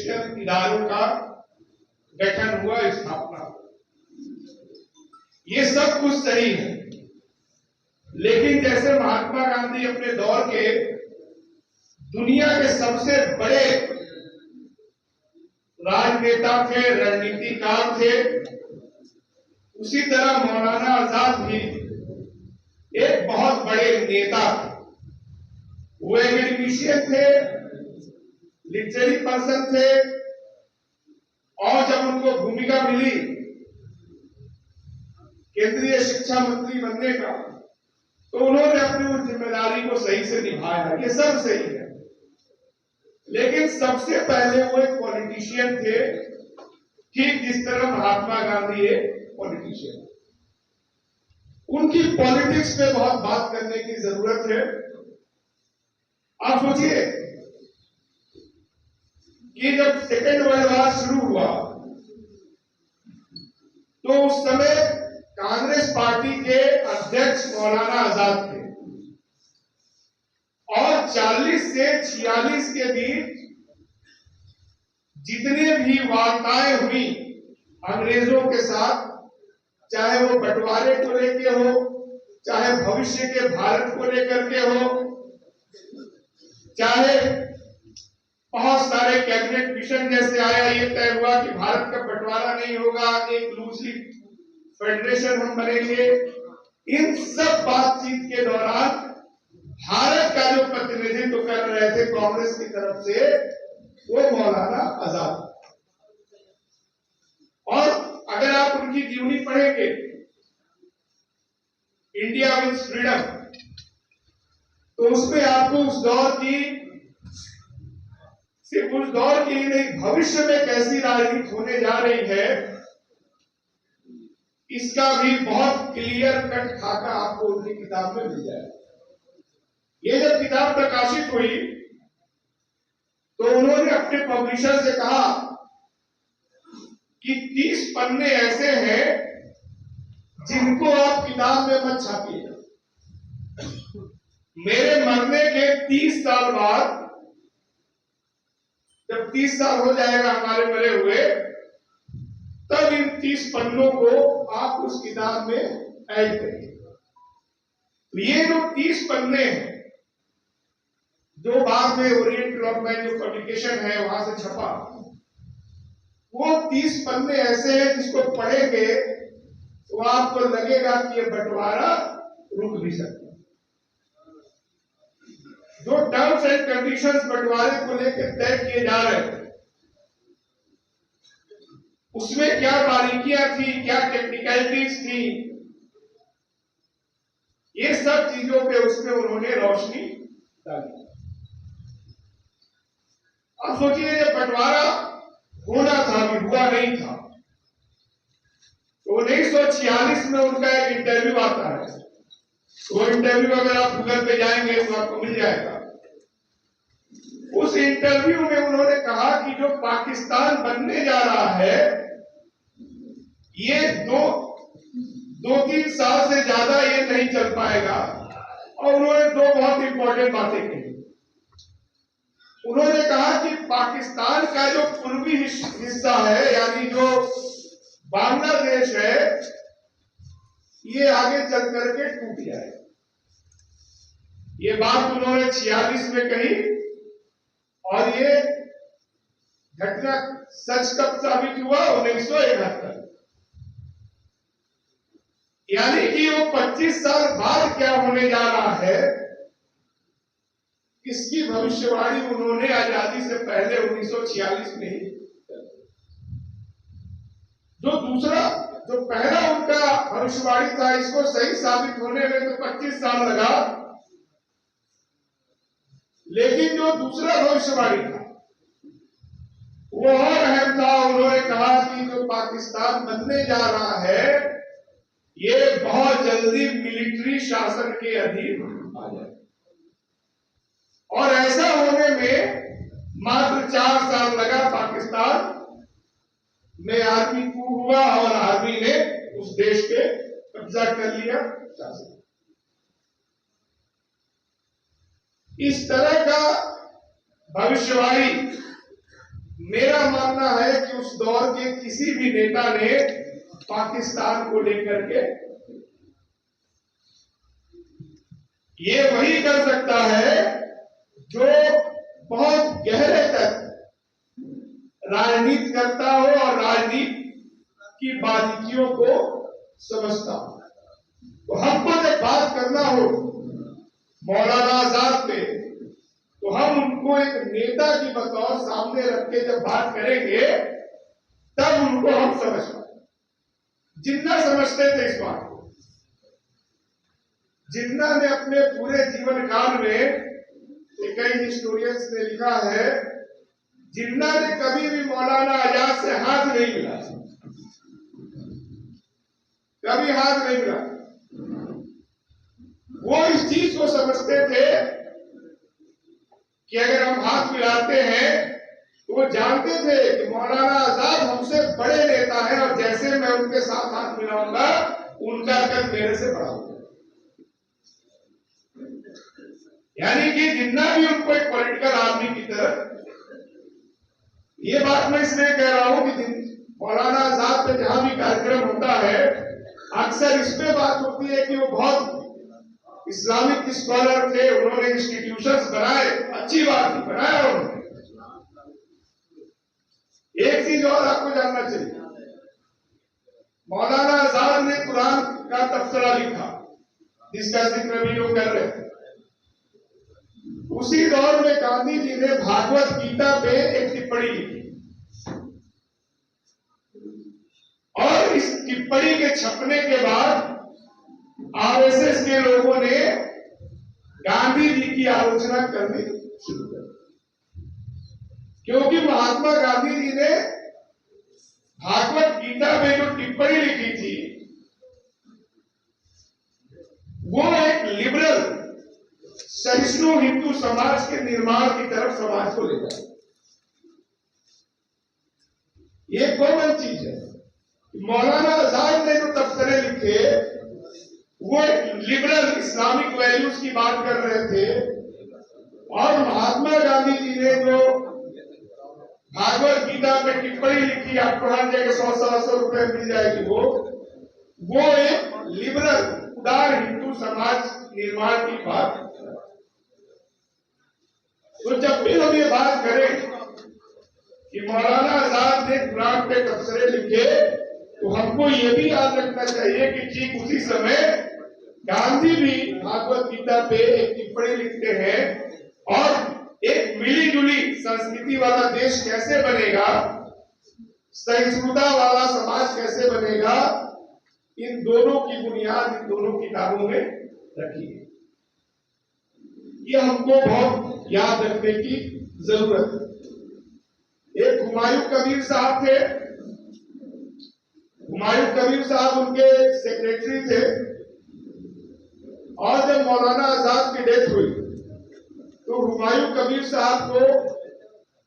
Education इदारों का गठन हुआ, स्थापना हुआ। ये सब कुछ सही है, लेकिन जैसे महात्मा गांधी अपने दौर के दुनिया के सबसे बड़े राजनेता थे, रणनीतिकार थे, उसी तरह मौलाना आजाद भी एक बहुत बड़े नेता थे। वो एकेडमिशियन थे, लिटरेरी पर्सन थे, और जब उनको भूमिका मिली केंद्रीय शिक्षा मंत्री बनने का, तो उन्होंने अपनी उस जिम्मेदारी को सही से निभाया। ये सब सही है, लेकिन सबसे पहले वो एक पॉलिटिशियन थे, ठीक जिस तरह महात्मा गांधी एक पॉलिटिशियन। उनकी पॉलिटिक्स पे बहुत बात करने की जरूरत है। आप सोचिए कि जब सेकेंड वर्ल्ड वॉर शुरू हुआ, तो उस समय कांग्रेस पार्टी के अध्यक्ष मौलाना आजाद थे, और 40 से 46 के बीच जितने भी वार्ताएं हुई अंग्रेजों के साथ, चाहे वो बंटवारे को लेकर हो, चाहे भविष्य के भारत को लेकर के हो, चाहे बहुत सारे कैबिनेट मिशन जैसे आया, ये तय हुआ कि भारत का बंटवारा नहीं होगा, एक लूजली फेडरेशन हम बनेंगे। इन सब बातचीत के दौरान भारत का जो प्रतिनिधित्व कर रहे थे कांग्रेस की तरफ से, वो मौलाना आजाद। और अगर आप उनकी जीवनी पढ़ेंगे, इंडिया विंस फ्रीडम, तो उसमें आपको उस दौर की, सिर्फ उस दौर की नहीं, भविष्य में कैसी राजनीति होने जा रही है, इसका भी बहुत क्लियर कट खाका आपको उनकी किताब में मिल जाएगा। ये जब किताब प्रकाशित हुई, तो उन्होंने अपने पब्लिशर से कहा कि 30 पन्ने ऐसे हैं जिनको आप किताब में मत छापिएगा। मेरे मरने के 30 साल बाद, जब 30 साल हो जाएगा हमारे मरे हुए, तब इन 30 पन्नों को आप उस किताब में ऐड करिए। तो ये जो 30 पन्ने हैं, जो बाद में ओरिएंट क्लब में जो पब्लिकेशन है वहां से छपा, वो 30 पन्ने ऐसे हैं जिसको पढ़ेंगे तो आपको लगेगा कि ये बंटवारा रुक भी सकता है। जो टर्म्स एंड कंडीशंस बंटवारे को लेकर तय किए जा रहे थे, उसमें क्या बारीकियां थी, क्या टेक्निकलिटीज थी, ये सब चीजों पे उसमें उन्होंने रोशनी डाली। अब सोचिए, जब बंटवारा होना था, भी हुआ नहीं था, तो 1946 में उनका एक इंटरव्यू आता है। वो इंटरव्यू अगर आप गूगल पे जाएंगे तो आपको मिल जाएगा। उस इंटरव्यू में उन्होंने कहा कि जो पाकिस्तान बनने जा रहा है, ये दो 3 साल से ज्यादा ये नहीं चल पाएगा। और उन्होंने 2 बहुत इंपॉर्टेंट बातें कही। उन्होंने कहा कि पाकिस्तान का जो पूर्वी हिस्सा है, यानी जो बांग्लादेश है, ये आगे चल करके टूट जाए। ये बात उन्होंने 46 में कही, और ये घटना सच कब साबित हुआ? 1971। यानी कि वो 25 साल बाद क्या होने जा रहा है, इसकी भविष्यवाणी उन्होंने आजादी से पहले 1946 में ही। जो पहला उनका भविष्यवाणी था, इसको सही साबित होने में तो 25 साल लगा, लेकिन जो दूसरा भविष्यवाणी था वो और अहम था। उन्होंने कहा कि जो पाकिस्तान बनने जा रहा है, ये बहुत जल्दी मिलिट्री शासन के अधीन आ जाए, और ऐसा होने में मात्र 4 साल लगा। पाकिस्तान में आर्मी कू हुआ और आर्मी ने उस देश पे कब्जा कर लिया। इस तरह का भविष्यवाणी मेरा मानना है कि उस दौर के किसी भी नेता ने पाकिस्तान को लेकर के ये वही कर सकता है जो बहुत गहरे तक राजनीति करता हो और राजनीति की बारीकियों को समझता हो। तो हमको जब बात करना हो मौलाना आजाद पे, तो हम उनको एक नेता की बतौर सामने रख के जब बात करेंगे तब उनको हम समझ पाए। जिन्ना समझते थे इस बात को, जिन्ना ने अपने पूरे जीवन काल में, कई हिस्टोरियंस ने लिखा है, जिन्ना ने कभी भी मौलाना आजाद से हाथ नहीं मिला, कभी हाथ नहीं मिला। वो इस चीज को समझते थे कि अगर हम हाथ मिलाते हैं तो वो जानते थे कि मौलाना आजाद हमसे बड़े नेता हैं और जैसे मैं उनके साथ हाथ मिलाऊंगा उनका कद मेरे से बड़ा होगा। यानी कि जितना भी उनको एक पॉलिटिकल आदमी की तरह, ये बात मैं इसलिए कह रहा हूं कि मौलाना आजाद पे जहां भी कार्यक्रम होता है अक्सर इसमें बात होती है कि वो बहुत इस्लामिक स्कॉलर थे, उन्होंने इंस्टीट्यूशंस बनाए, अच्छी बात ही बनाया उन्होंने। एक चीज और आपको जानना चाहिए, मौलाना आजाद ने कुरान का तफसीरा लिखा जिसका जिक्र भी लोग कर रहे थे। उसी दौर में गांधी जी ने भागवत गीता पे एक टिप्पणी लिखी और इस टिप्पणी के छपने के बाद आरएसएस के लोगों ने गांधी जी की आलोचना करनी शुरू कर दी, क्योंकि महात्मा गांधी जी ने भागवत गीता में जो टिप्पणी लिखी थी वो एक लिबरल सहिष्णु हिंदू समाज के निर्माण की तरफ समाज को ले जाए। ये कॉमन चीज है। मौलाना आजाद ने जो तबसरे लिखे वो लिबरल इस्लामिक वैल्यूज की बात कर रहे थे और महात्मा गांधी जी ने जो भागवत गीता पे टिप्पणी लिखी, आपको हर जगह 100-100 रुपए मिल जाएगी, वो एक लिबरल उदार हिंदू समाज निर्माण की बात। तो जब भी हम ये बात करें कि मौलाना आजाद ने कुरान पे तबसरे लिखे तो हमको ये भी याद रखना चाहिए कि ठीक उसी समय गांधी भी भागवत गीता पे एक टिप्पणी लिखते हैं और एक मिली जुली संस्कृति वाला देश कैसे बनेगा, सहिष्णुता वाला समाज कैसे बनेगा, इन दोनों की बुनियाद इन दोनों किताबों में रखी है। ये हमको बहुत याद रखने की जरूरत है। एक हुमायूं कबीर साहब थे, हुमायूं कबीर साहब उनके सेक्रेटरी थे और जब मौलाना आजाद की डेथ हुई तो हुमायूं कबीर साहब को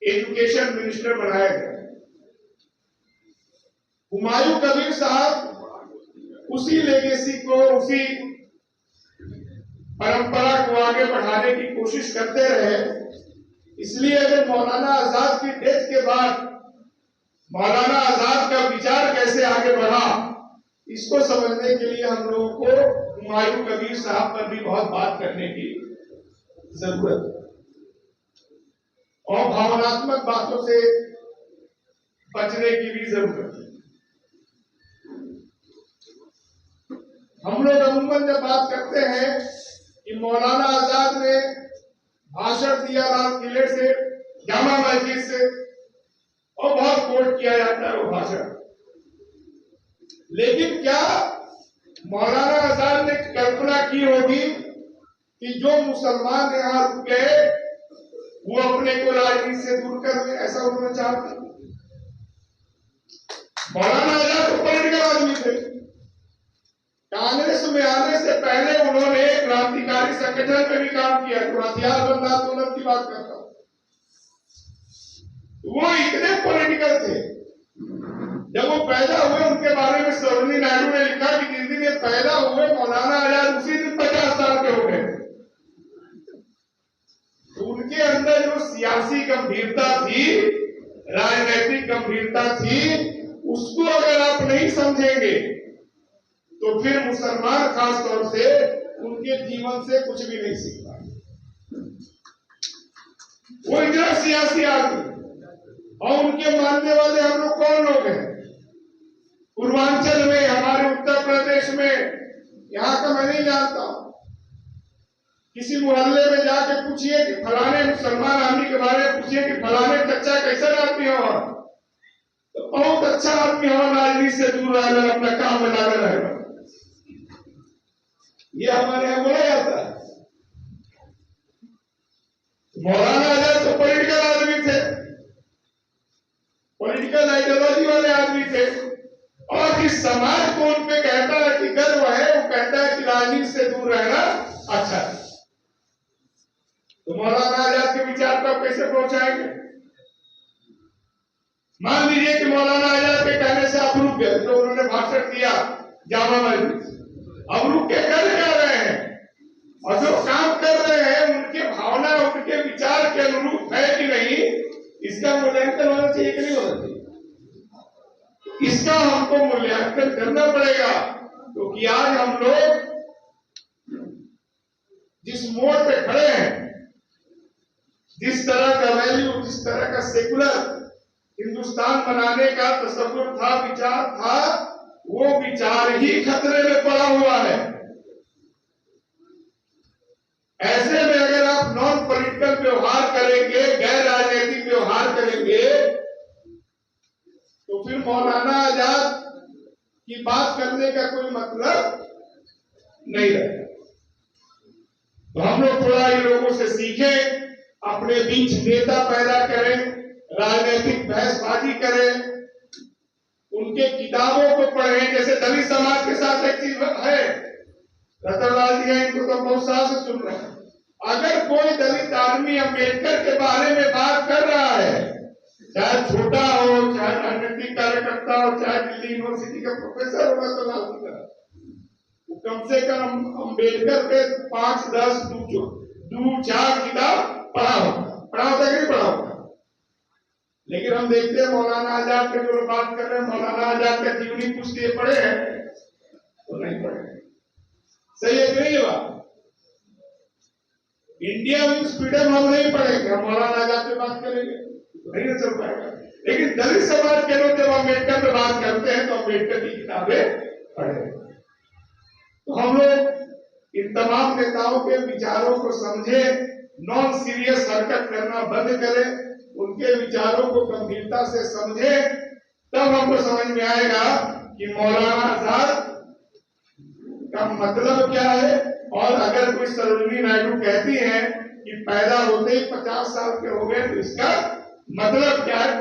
एजुकेशन मिनिस्टर बनाया गया। हुमायूं कबीर साहब उसी लेगेसी को, उसी परंपरा को आगे बढ़ाने की कोशिश करते रहे। इसलिए अगर मौलाना आजाद की डेथ के बाद मौलाना आजाद का विचार कैसे आगे बढ़ा, इसको समझने के लिए हम लोगों को हुमायूं कबीर साहब पर भी बहुत बात करने की जरूरत है और भावनात्मक बातों से बचने की भी जरूरत है। हम लोग अमूमन जब बात करते हैं कि मौलाना आजाद ने भाषण दिया लाल किले से, जामा मस्जिद से, और बहुत कोट किया जाता है वो भाषण, लेकिन क्या मौलाना आजाद ने कल्पना की होगी कि जो मुसलमान यहां रुक गए वो अपने को राजनीति से दूर कर दे? ऐसा उन्होंने चाहा? मौलाना आजाद तो पॉलिटिकल आदमी थे। कांग्रेस में आने से पहले उन्होंने क्रांतिकारी संगठन में भी काम किया। तो हथियारबंद आंदोलन की बात करता हूं, वो इतने पॉलिटिकल थे। जब वो पैदा हुए उनके बारे में सरोजिनी नायडू ने लिखा कि जिस दिन ये पैदा हुए मौलाना आजाद उसी दिन 50 साल के हो गए। तो उनके अंदर जो सियासी गंभीरता थी, राजनीतिक गंभीरता थी, उसको अगर आप नहीं समझेंगे तो फिर मुसलमान खास तौर से उनके जीवन से कुछ भी नहीं सीख पाए। वो इतना सियासी आदमी और उनके मानने वाले हम लोग कौन लोग हैं? पूर्वांचल में, हमारे उत्तर प्रदेश में, यहाँ का मैं नहीं जानता। किसी मोहल्ले में जाके पूछिए कि फलाने मुसलमान आदमी के बारे में पूछिए कि फलाने चच्चा कैसा आदमी हो, तो बहुत अच्छा आदमी हो, राजनीति से दूर रहे, अपना काम में लगे रहे। ये हमारे यहाँ बोला जाता है। मौलाना आजाद तो पॉलिटिकल आदमी थे, पॉलिटिकल आइडियोलॉजी वाले आदमी थे, और इस समाज को उन पे कहता है कि गर्व है, वो कहता है कि राजनीति से दूर रहना अच्छा है। तो मौलाना आजाद के विचार को कैसे पहुंचाएंगे? मान लीजिए कि मौलाना आजाद के कहने से आप रुक गए, तो उन्होंने भाषण दिया जामा मस्जिद, अब रुक के कर क्या रहे हैं, और जो काम कर रहे हैं उनके भावना, उनके विचार के अनुरूप है कि नहीं, इसका मूल्यांकन होना चाहिए कि नहीं होना चाहिए? इसका हमको मूल्यांकन करना पड़ेगा, क्योंकि आज हम लोग जिस मोड़ पे खड़े हैं, जिस तरह का वैल्यू, जिस तरह का सेकुलर हिंदुस्तान बनाने का तस्वीर था, विचार था, वो विचार ही खतरे में पड़ा हुआ है। ऐसे में अगर आप नॉन पॉलिटिकल व्यवहार करेंगे, गैर राजनीतिक व्यवहार करेंगे, तो फिर मौलाना आजाद की बात करने का कोई मतलब नहीं रहेगा। तो हम लोग थोड़ा इन लोगों से सीखें, अपने बीच नेता पैदा करें, राजनीतिक बहसबाजी करें, उनके किताबों को पढ़ें। जैसे दलित समाज के साथ एक चीज है, रतनलाल जी इनको तो बहुत साल से सुन रहे हैं। अगर कोई दलित आदमी अम्बेडकर के बारे में बात कर रहा है, चाहे छोटा हो, चाहे राजनीतिक कार्यकर्ता हो, चाहे दिल्ली यूनिवर्सिटी का प्रोफेसर हो, रतनलाल जी का, वो कम से कम अम्बेडकर पे 5-10 दो चार किताब पढ़ा होता कि नहीं पढ़ा होता। लेकिन हम देखते हैं मौलाना आजाद के जो बात कर रहे हैं, मौलाना आजाद का जीवनी कुछ दिए पढ़े हैं तो नहीं पढ़े। सही है कि नहीं? बात इंडिया मीन्स फ्रीडम हम नहीं पढ़ेंगे, हम मौलाना आजाद पे बात करेंगे तो नहीं चल पाएगा। लेकिन दलित समाज के लोग जब अम्बेडकर पे बात करते हैं तो अम्बेडकर की किताबें पढ़े। तो हम लोग इन तमाम नेताओं के विचारों को समझे, नॉन सीरियस हरकत करना बंद करें, उनके विचारों को गंभीरता से समझे, तब हमको समझ में आएगा कि मौलाना आजाद का मतलब क्या है। और अगर कोई सरोजिनी नायडू कहती हैं कि पैदा होते ही 50 साल के हो गए, तो इसका मतलब क्या है?